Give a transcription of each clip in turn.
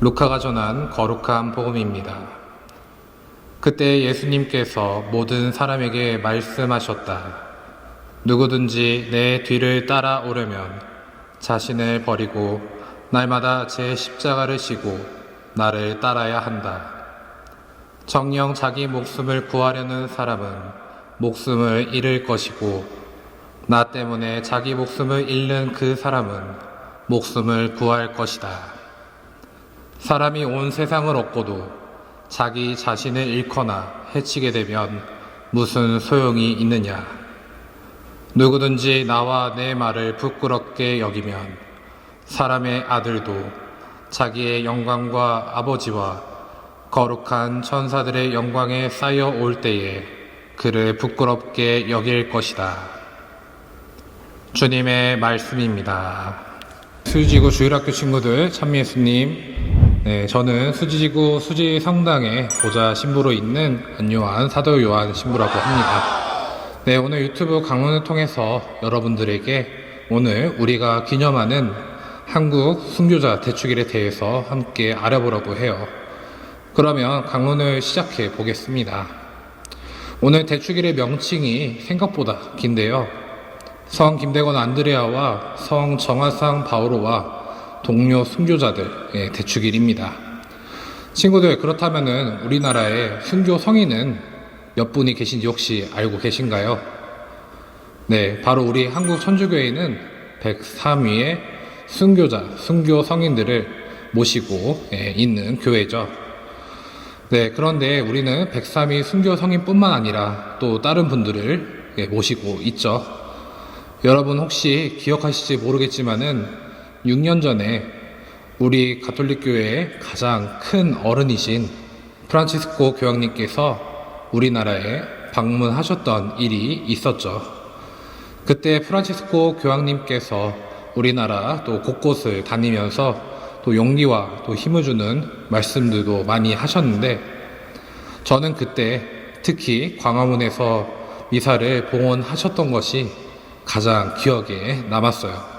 루카가 전한 거룩한 복음입니다. 그때 예수님께서 모든 사람에게 말씀하셨다. 누구든지 내 뒤를 따라오려면 자신을 버리고 날마다 제 십자가를 지고 나를 따라야 한다. 정녕 자기 목숨을 구하려는 사람은 목숨을 잃을 것이고 나 때문에 자기 목숨을 잃는 그 사람은 목숨을 구할 것이다. 사람이 온 세상을 얻고도 자기 자신을 잃거나 해치게 되면 무슨 소용이 있느냐? 누구든지 나와 내 말을 부끄럽게 여기면 사람의 아들도 자기의 영광과 아버지와 거룩한 천사들의 영광에 쌓여 올 때에 그를 부끄럽게 여길 것이다. 주님의 말씀입니다. 수지지구 주일학교 친구들, 참미예수님, 저는 수지지구 수지성당의 보좌 신부로 있는 안요한 사도 요한 신부라고 합니다. 오늘 유튜브 강론을 통해서 여러분들에게 오늘 우리가 기념하는 한국 순교자 대축일에 대해서 함께 알아보려고 해요. 그러면 강론을 시작해 보겠습니다. 오늘 대축일의 명칭이 생각보다 긴데요. 성 김대건 안드레아와 성 정화상 바오로와 동료 순교자들의 대축일입니다. 친구들, 그렇다면은 우리나라의 순교 성인은 몇 분이 계신지 혹시 알고 계신가요? 네, 바로 우리 한국 천주교회는 103위의 순교 성인들을 모시고 있는 교회죠. 네, 그런데 우리는 103위 순교 성인뿐만 아니라 또 다른 분들을 모시고 있죠. 여러분 혹시 기억하실지 모르겠지만은 6년 전에 우리 가톨릭 교회의 가장 큰 어른이신 프란치스코 교황님께서 우리나라에 방문하셨던 일이 있었죠. 그때 프란치스코 교황님께서 우리나라 또 곳곳을 다니면서 또 용기와 또 힘을 주는 말씀들도 많이 하셨는데, 저는 그때 특히 광화문에서 미사를 봉헌하셨던 것이 가장 기억에 남았어요.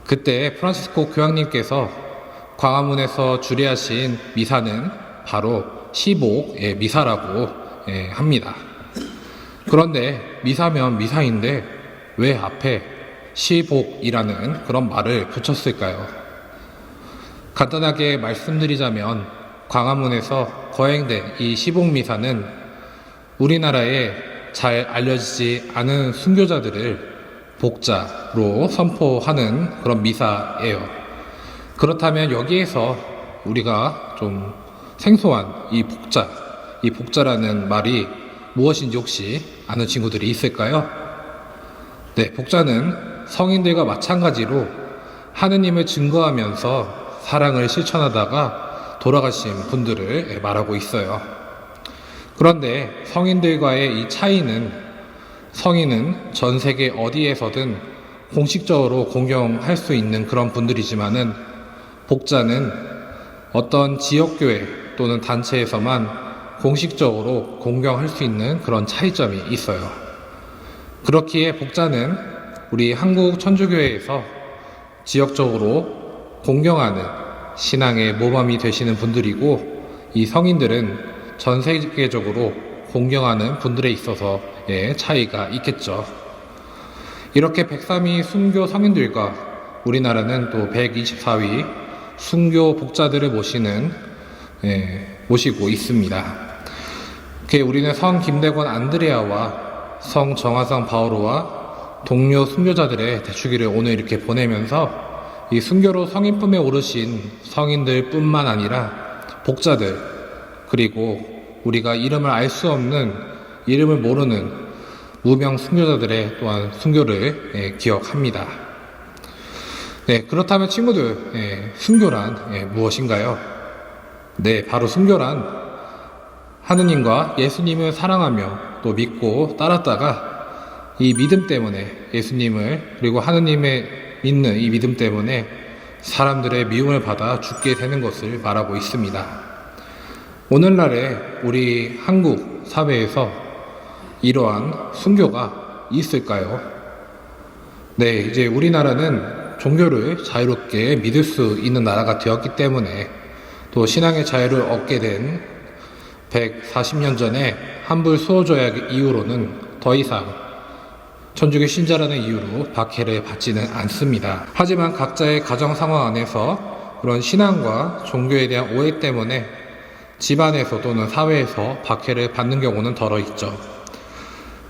그때 프란치스코 교황님께서 광화문에서 주례하신 미사는 바로 시복의 미사라고 합니다. 그런데 미사면 미사인데 왜 앞에 시복이라는 그런 말을 붙였을까요? 간단하게 말씀드리자면 광화문에서 거행된 이 시복미사는 우리나라에 잘 알려지지 않은 순교자들을 복자로 선포하는 그런 미사예요. 그렇다면 여기에서 우리가 좀 생소한 이 복자라는 말이 무엇인지 혹시 아는 친구들이 있을까요? 네, 복자는 성인들과 마찬가지로 하느님을 증거하면서 사랑을 실천하다가 돌아가신 분들을 말하고 있어요. 그런데 성인들과의 이 차이는, 성인은 전 세계 어디에서든 공식적으로 공경할 수 있는 그런 분들이지만은 복자는 어떤 지역교회 또는 단체에서만 공식적으로 공경할 수 있는 그런 차이점이 있어요. 그렇기에 복자는 우리 한국 천주교회에서 지역적으로 공경하는 신앙의 모범이 되시는 분들이고, 이 성인들은 전 세계적으로 공경하는 분들에 있어서의 차이가 있겠죠. 이렇게 103위 순교 성인들과 우리나라는 또 124위 순교 복자들을 모시고 있습니다. 우리는 성 김대건 안드레아와 성 정화상 바오로와 동료 순교자들의 대축일을 오늘 이렇게 보내면서 이 순교로 성인품에 오르신 성인들 뿐만 아니라 복자들, 그리고 우리가 이름을 알 수 없는, 이름을 모르는 무명 순교자들의 또한 순교를 기억합니다. 네, 그렇다면 친구들, 순교란 무엇인가요? 네, 바로 순교란 하느님과 예수님을 사랑하며 또 믿고 따랐다가 이 믿음 때문에, 예수님을 그리고 하느님을 믿는 이 믿음 때문에 사람들의 미움을 받아 죽게 되는 것을 말하고 있습니다. 오늘날에 우리 한국 사회에서 이러한 순교가 있을까요? 네, 이제 우리나라는 종교를 자유롭게 믿을 수 있는 나라가 되었기 때문에 또 신앙의 자유를 얻게 된 140년 전에 한불 수호조약 이후로는 더 이상 천주교 신자라는 이유로 박해를 받지는 않습니다. 하지만 각자의 가정 상황 안에서 그런 신앙과 종교에 대한 오해 때문에 집안에서 또는 사회에서 박해를 받는 경우는 덜어 있죠.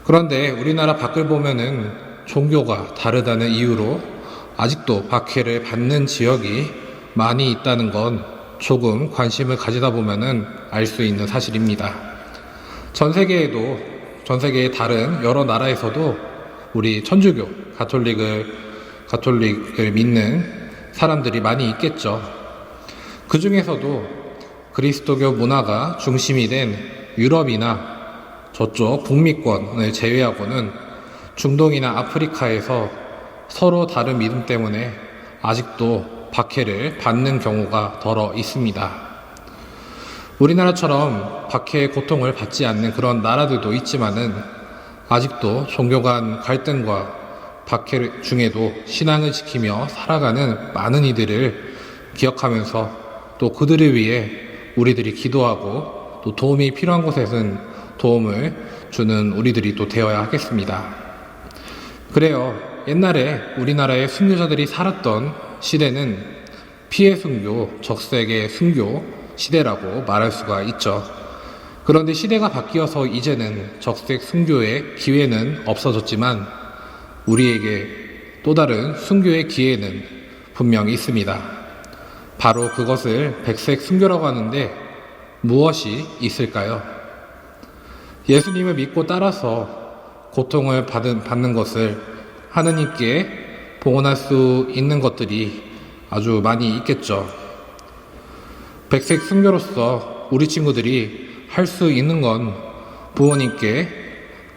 그런데 우리나라 밖을 보면은 종교가 다르다는 이유로 아직도 박해를 받는 지역이 많이 있다는 건 조금 관심을 가지다 보면은 알 수 있는 사실입니다. 전 세계의 다른 여러 나라에서도 우리 천주교, 가톨릭을 믿는 사람들이 많이 있겠죠. 그 중에서도 그리스도교 문화가 중심이 된 유럽이나 저쪽 북미권을 제외하고는 중동이나 아프리카에서 서로 다른 믿음 때문에 아직도 박해를 받는 경우가 덜어 있습니다. 우리나라처럼 박해의 고통을 받지 않는 그런 나라들도 있지만은 아직도 종교 간 갈등과 박해 중에도 신앙을 지키며 살아가는 많은 이들을 기억하면서 또 그들을 위해 우리들이 기도하고 또 도움이 필요한 곳에서는 도움을 주는 우리들이 또 되어야 하겠습니다. 그래요. 옛날에 우리나라의 순교자들이 살았던 시대는 피해 순교, 적색의 순교 시대라고 말할 수가 있죠. 그런데 시대가 바뀌어서 이제는 적색 순교의 기회는 없어졌지만 우리에게 또 다른 순교의 기회는 분명히 있습니다. 바로 그것을 백색 순교라고 하는데 무엇이 있을까요? 예수님을 믿고 따라서 고통을 받는 것을 하느님께 봉헌할 수 있는 것들이 아주 많이 있겠죠. 백색 순교로서 우리 친구들이 할 수 있는 건 부모님께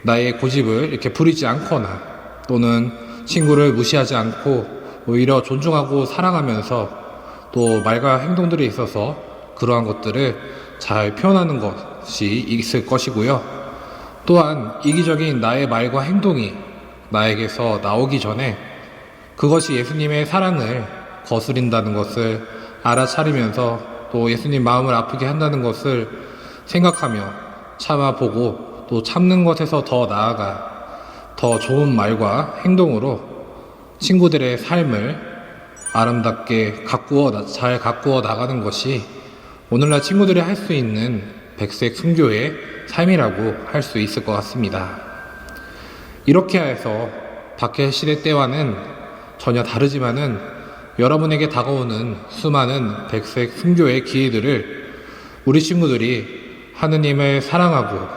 나의 고집을 이렇게 부리지 않거나 또는 친구를 무시하지 않고 오히려 존중하고 사랑하면서 또 말과 행동들에 있어서 그러한 것들을 잘 표현하는 것이 있을 것이고요. 또한 이기적인 나의 말과 행동이 나에게서 나오기 전에 그것이 예수님의 사랑을 거스린다는 것을 알아차리면서 또 예수님 마음을 아프게 한다는 것을 생각하며 참아보고 또 참는 것에서 더 나아가 더 좋은 말과 행동으로 친구들의 삶을 아름답게 잘 가꾸어 나가는 것이 오늘날 친구들이 할 수 있는 백색 순교의 삶이라고 할 수 있을 것 같습니다. 이렇게 해서 박해 시대 때와는 전혀 다르지만은 여러분에게 다가오는 수많은 백색 순교의 기회들을 우리 친구들이 하느님을 사랑하고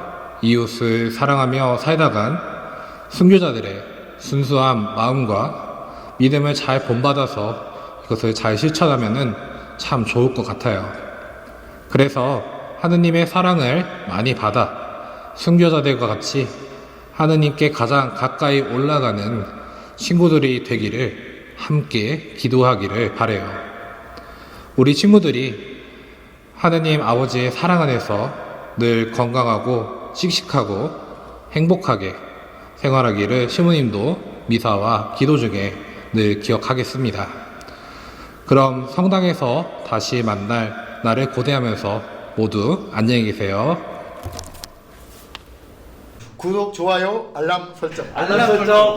이웃을 사랑하며 살다간 순교자들의 순수한 마음과 믿음을 잘 본받아서 이것을 잘 실천하면은 참 좋을 것 같아요. 그래서 하느님의 사랑을 많이 받아 순교자들과 같이 하느님께 가장 가까이 올라가는 친구들이 되기를 함께 기도하기를 바라요. 우리 친구들이 하느님 아버지의 사랑 안에서 늘 건강하고 씩씩하고 행복하게 생활하기를 시모님도 미사와 기도 중에 늘 기억하겠습니다. 그럼 성당에서 다시 만날 날을 고대하면서 모두 안녕히 계세요. 구독, 좋아요, 알람 설정. 알람 설정.